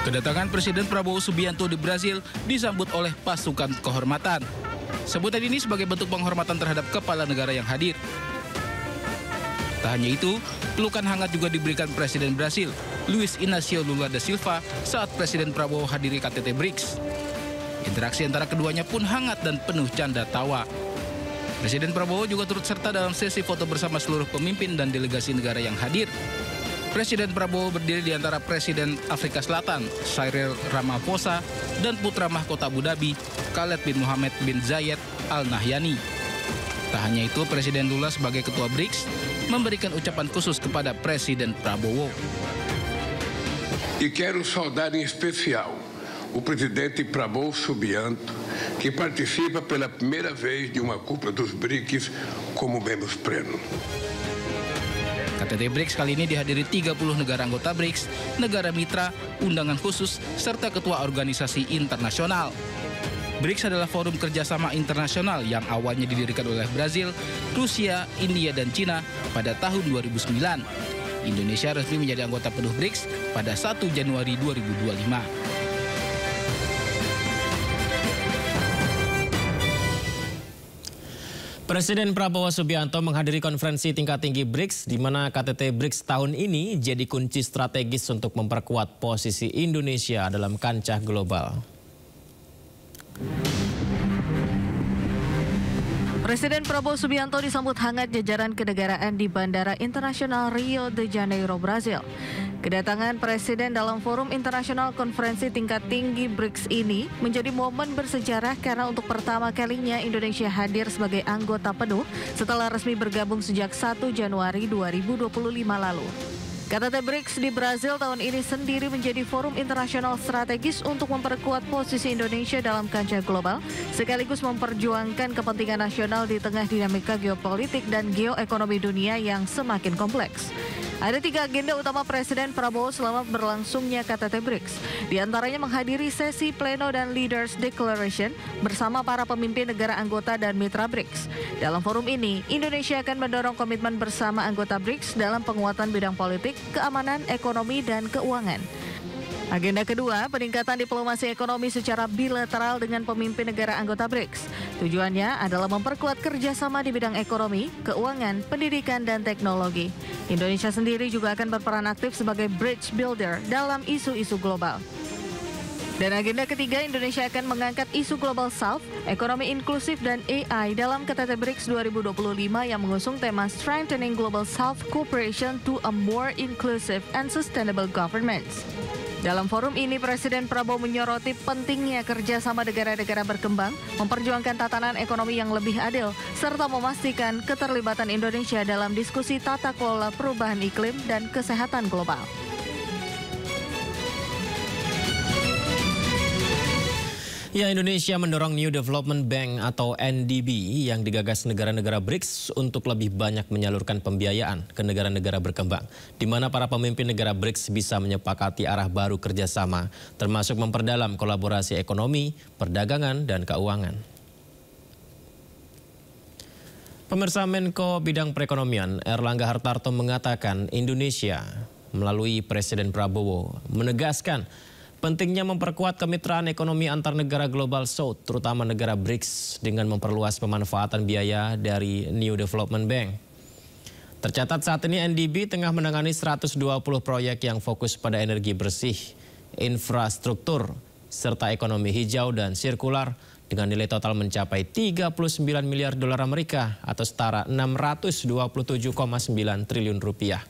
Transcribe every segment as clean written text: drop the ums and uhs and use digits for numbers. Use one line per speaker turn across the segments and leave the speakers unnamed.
Kedatangan Presiden Prabowo Subianto di Brasil disambut oleh pasukan kehormatan. Sebutan ini sebagai bentuk penghormatan terhadap kepala negara yang hadir. Tak hanya itu, pelukan hangat juga diberikan Presiden Brasil, Luiz Inácio Lula da Silva, saat Presiden Prabowo hadiri KTT BRICS. Interaksi antara keduanya pun hangat dan penuh canda tawa. Presiden Prabowo juga turut serta dalam sesi foto bersama seluruh pemimpin dan delegasi negara yang hadir. Presiden Prabowo berdiri di antara Presiden Afrika Selatan, Cyril Ramaphosa, dan putra mahkota Abu Dhabi, Khaled bin Mohammed bin Zayed Al Nahyani. Tak hanya itu, Presiden Lula sebagai Ketua BRICS memberikan ucapan khusus kepada Presiden Prabowo.
E quero saudar em especial o presidente Prabowo Subianto, que participa pela primeira vez de uma cúpula dos BRICS como membro pleno.
KTT BRICS kali ini dihadiri 30 negara anggota BRICS, negara mitra, undangan khusus, serta ketua organisasi internasional. BRICS adalah forum kerjasama internasional yang awalnya didirikan oleh Brazil, Rusia, India, dan Cina pada tahun 2009. Indonesia resmi menjadi anggota penuh BRICS pada 1 Januari 2025.
Presiden Prabowo Subianto menghadiri konferensi tingkat tinggi BRICS, di mana KTT BRICS tahun ini jadi kunci strategis untuk memperkuat posisi Indonesia dalam kancah global.
Presiden Prabowo Subianto disambut hangat jajaran kenegaraan di Bandara Internasional Rio de Janeiro, Brazil. Kedatangan Presiden dalam forum internasional konferensi tingkat tinggi BRICS ini menjadi momen bersejarah karena untuk pertama kalinya Indonesia hadir sebagai anggota penuh setelah resmi bergabung sejak 1 Januari 2025 lalu. KTT BRICS di Brazil tahun ini sendiri menjadi forum internasional strategis untuk memperkuat posisi Indonesia dalam kancah global, sekaligus memperjuangkan kepentingan nasional di tengah dinamika geopolitik dan geoekonomi dunia yang semakin kompleks. Ada 3 agenda utama Presiden Prabowo selama berlangsungnya KTT BRICS. Di antaranya menghadiri sesi pleno dan Leaders Declaration bersama para pemimpin negara anggota dan mitra BRICS. Dalam forum ini, Indonesia akan mendorong komitmen bersama anggota BRICS dalam penguatan bidang politik, keamanan, ekonomi, dan keuangan. Agenda kedua, peningkatan diplomasi ekonomi secara bilateral dengan pemimpin negara anggota BRICS. Tujuannya adalah memperkuat kerjasama di bidang ekonomi, keuangan, pendidikan, dan teknologi. Indonesia sendiri juga akan berperan aktif sebagai bridge builder dalam isu-isu global. Dan agenda ketiga, Indonesia akan mengangkat isu Global South, ekonomi inklusif, dan AI dalam KTT BRICS 2025 yang mengusung tema Strengthening Global South Cooperation to a More Inclusive and Sustainable Governance. Dalam forum ini, Presiden Prabowo menyoroti pentingnya kerjasama negara-negara berkembang, memperjuangkan tatanan ekonomi yang lebih adil, serta memastikan keterlibatan Indonesia dalam diskusi tata kelola perubahan iklim dan kesehatan global.
Ya, Indonesia mendorong New Development Bank atau NDB yang digagas negara-negara BRICS untuk lebih banyak menyalurkan pembiayaan ke negara-negara berkembang, di mana para pemimpin negara BRICS bisa menyepakati arah baru kerjasama, termasuk memperdalam kolaborasi ekonomi, perdagangan, dan keuangan. Pemirsa, Menko Bidang Perekonomian Erlangga Hartarto mengatakan Indonesia melalui Presiden Prabowo menegaskan pentingnya memperkuat kemitraan ekonomi antar negara Global South, terutama negara BRICS, dengan memperluas pemanfaatan biaya dari New Development Bank. Tercatat saat ini NDB tengah menangani 120 proyek yang fokus pada energi bersih, infrastruktur, serta ekonomi hijau dan sirkular dengan nilai total mencapai 39 miliar dolar Amerika atau setara 627,9 triliun rupiah.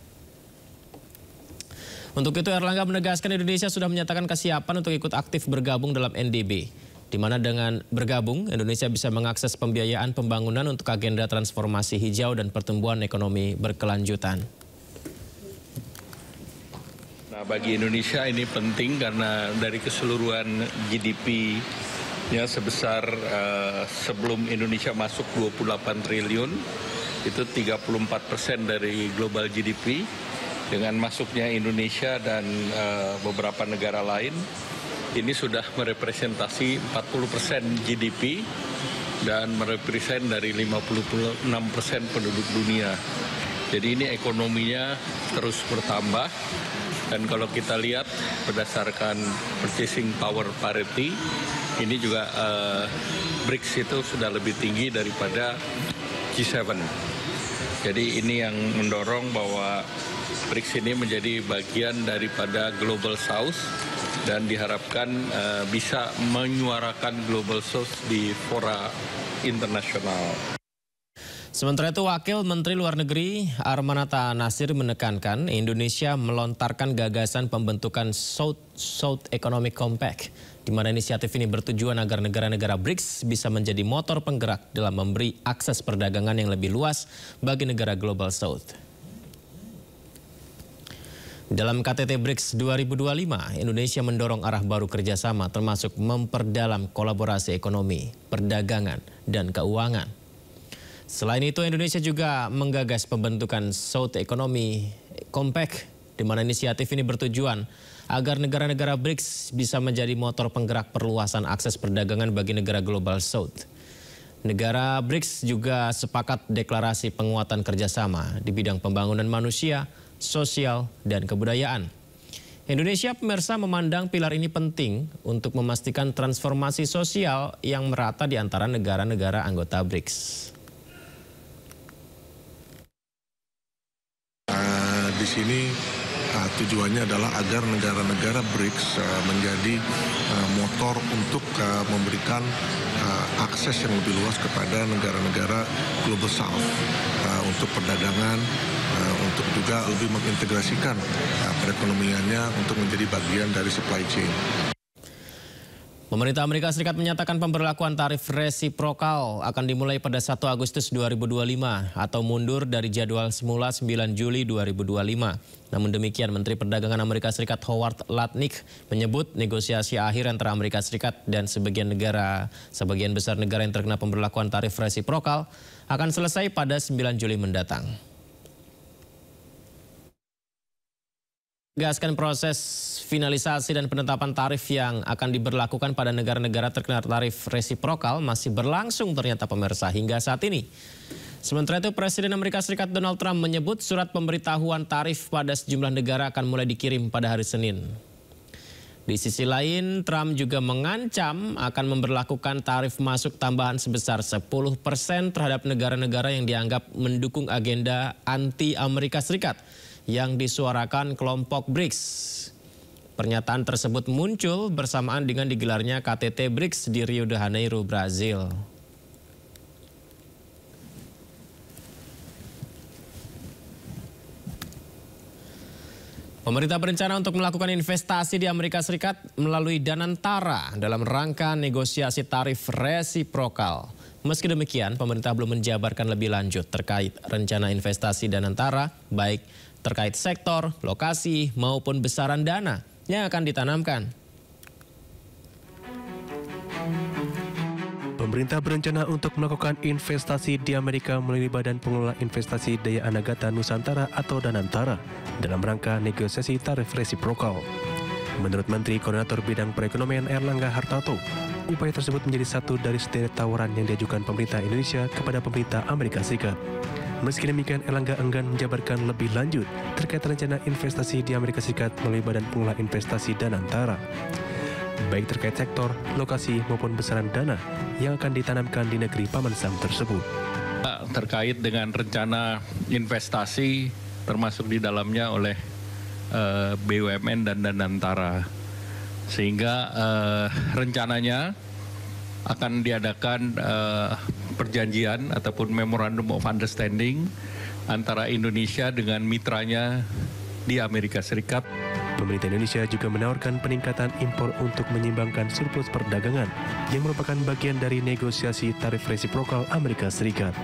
Untuk itu, Erlangga menegaskan Indonesia sudah menyatakan kesiapan untuk ikut aktif bergabung dalam NDB, di mana dengan bergabung, Indonesia bisa mengakses pembiayaan pembangunan untuk agenda transformasi hijau dan pertumbuhan ekonomi berkelanjutan.
Nah, bagi Indonesia ini penting karena dari keseluruhan GDP-nya sebesar sebelum Indonesia masuk 28 triliun, itu 34% dari global GDP. Dengan masuknya Indonesia dan beberapa negara lain, ini sudah merepresentasi 40% GDP dan merepresent dari 56% penduduk dunia. Jadi ini ekonominya terus bertambah. Dan kalau kita lihat berdasarkan purchasing power parity, ini juga BRICS itu sudah lebih tinggi daripada G7. Jadi ini yang mendorong bahwa BRICS ini menjadi bagian daripada Global South dan diharapkan bisa menyuarakan Global South di fora internasional.
Sementara itu, Wakil Menteri Luar Negeri Armanata Nasir menekankan Indonesia melontarkan gagasan pembentukan South Economic Compact, di mana inisiatif ini bertujuan agar negara-negara BRICS bisa menjadi motor penggerak dalam memberi akses perdagangan yang lebih luas bagi negara Global South. Dalam KTT BRICS 2025, Indonesia mendorong arah baru kerjasama termasuk memperdalam kolaborasi ekonomi, perdagangan, dan keuangan. Selain itu, Indonesia juga menggagas pembentukan South Economic Compact, di mana inisiatif ini bertujuan agar negara-negara BRICS bisa menjadi motor penggerak perluasan akses perdagangan bagi negara Global South. Negara BRICS juga sepakat deklarasi penguatan kerjasama di bidang pembangunan manusia, sosial, dan kebudayaan. Indonesia, pemirsa, memandang pilar ini penting untuk memastikan transformasi sosial yang merata di antara negara-negara anggota BRICS.
Di sini tujuannya adalah agar negara-negara BRICS menjadi motor untuk memberikan akses yang lebih luas kepada negara-negara Global South untuk perdagangan, untuk juga lebih mengintegrasikan perekonomiannya untuk menjadi bagian dari supply chain.
Pemerintah Amerika Serikat menyatakan pemberlakuan tarif resiprokal akan dimulai pada 1 Agustus 2025 atau mundur dari jadwal semula 9 Juli 2025. Namun demikian, Menteri Perdagangan Amerika Serikat Howard Lutnick menyebut negosiasi akhir antara Amerika Serikat dan sebagian besar negara yang terkena pemberlakuan tarif resiprokal akan selesai pada 9 Juli mendatang. Gaskan proses finalisasi dan penetapan tarif yang akan diberlakukan pada negara-negara terkena tarif resiprokal masih berlangsung ternyata, pemirsa, hingga saat ini. Sementara itu, Presiden Amerika Serikat Donald Trump menyebut surat pemberitahuan tarif pada sejumlah negara akan mulai dikirim pada hari Senin. Di sisi lain, Trump juga mengancam akan memberlakukan tarif masuk tambahan sebesar 10% terhadap negara-negara yang dianggap mendukung agenda anti-Amerika Serikat yang disuarakan kelompok BRICS. Pernyataan tersebut muncul bersamaan dengan digelarnya KTT BRICS di Rio de Janeiro, Brazil. Pemerintah berencana untuk melakukan investasi di Amerika Serikat melalui Danantara dalam rangka negosiasi tarif resiprokal. Meski demikian, pemerintah belum menjabarkan lebih lanjut terkait rencana investasi Danantara, baik terkait sektor, lokasi, maupun besaran dana yang akan ditanamkan.
Pemerintah berencana untuk melakukan investasi di Amerika melalui Badan Pengelola Investasi Daya Anagata Nusantara atau Danantara dalam rangka negosiasi tarif resiprokal. Menurut Menteri Koordinator Bidang Perekonomian Erlangga Hartarto, upaya tersebut menjadi satu dari sederet tawaran yang diajukan pemerintah Indonesia kepada pemerintah Amerika Serikat. Meski demikian, Erlangga enggan menjabarkan lebih lanjut terkait rencana investasi di Amerika Serikat melalui Badan Pengelola Investasi Danantara, baik terkait sektor, lokasi maupun besaran dana yang akan ditanamkan di negeri Paman Sam tersebut.
Terkait dengan rencana investasi termasuk di dalamnya oleh BUMN dan Danantara, sehingga rencananya akan diadakan perjanjian ataupun Memorandum of Understanding antara Indonesia dengan mitranya di Amerika Serikat.
Pemerintah Indonesia juga menawarkan peningkatan impor untuk menyimbangkan surplus perdagangan yang merupakan bagian dari negosiasi tarif resiprokal Amerika Serikat.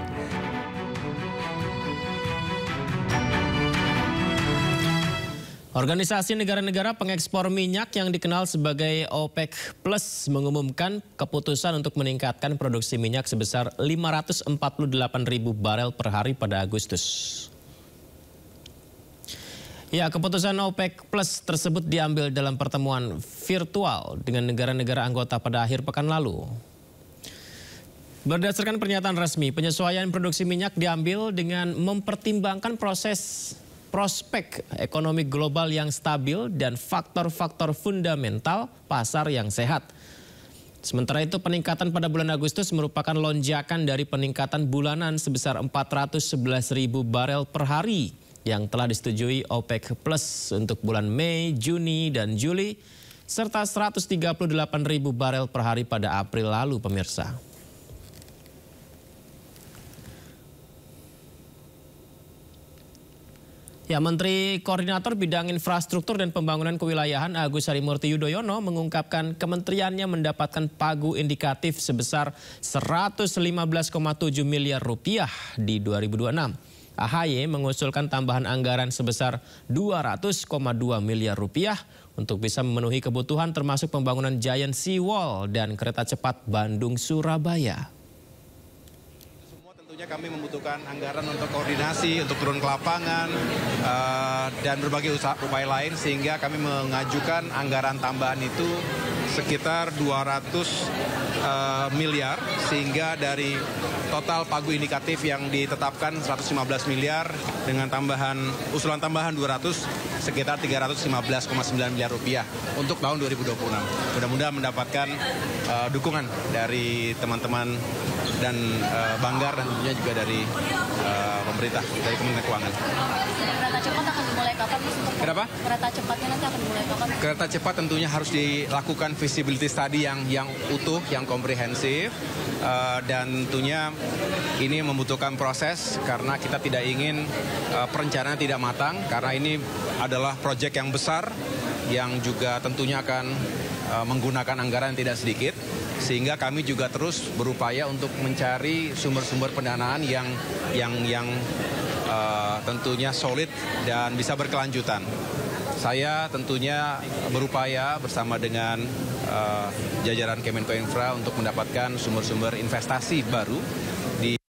Organisasi negara-negara pengekspor minyak yang dikenal sebagai OPEC Plus mengumumkan keputusan untuk meningkatkan produksi minyak sebesar 548.000 barel per hari pada Agustus. Ya, keputusan OPEC Plus tersebut diambil dalam pertemuan virtual dengan negara-negara anggota pada akhir pekan lalu. Berdasarkan pernyataan resmi, penyesuaian produksi minyak diambil dengan mempertimbangkan prospek ekonomi global yang stabil dan faktor-faktor fundamental pasar yang sehat. Sementara itu peningkatan pada bulan Agustus merupakan lonjakan dari peningkatan bulanan sebesar 411.000 barel per hari yang telah disetujui OPEC Plus untuk bulan Mei, Juni, dan Juli, serta 138.000 barel per hari pada April lalu, pemirsa. Ya, Menteri Koordinator Bidang Infrastruktur dan Pembangunan Kewilayahan Agus Harimurti Yudhoyono mengungkapkan kementeriannya mendapatkan pagu indikatif sebesar 115,7 miliar rupiah di 2026. AHY mengusulkan tambahan anggaran sebesar 200,2 miliar rupiah untuk bisa memenuhi kebutuhan termasuk pembangunan Giant Sea Wall dan kereta cepat Bandung-Surabaya.
Tentunya kami membutuhkan anggaran untuk koordinasi, untuk turun ke lapangan, dan berbagai upaya lain sehingga kami mengajukan anggaran tambahan itu sekitar 200 miliar sehingga dari total pagu indikatif yang ditetapkan 115 miliar dengan usulan tambahan 200 sekitar 315,9 miliar rupiah untuk tahun 2026. Mudah-mudahan mendapatkan dukungan dari teman-teman dan Banggar dan tentunya juga dari pemerintah, dari Kementerian Keuangan.
Kereta cepat akan dimulai kapan?
Kenapa?
Kereta cepatnya nanti akan dimulai kapan?
Kereta cepat tentunya harus dilakukan feasibility study yang utuh, yang komprehensif, dan tentunya ini membutuhkan proses karena kita tidak ingin perencanaan tidak matang karena ini adalah proyek yang besar yang juga tentunya akan menggunakan anggaran tidak sedikit. Sehingga kami juga terus berupaya untuk mencari sumber-sumber pendanaan yang tentunya solid dan bisa berkelanjutan. Saya tentunya berupaya bersama dengan jajaran Kemenko Infra untuk mendapatkan sumber-sumber investasi baru di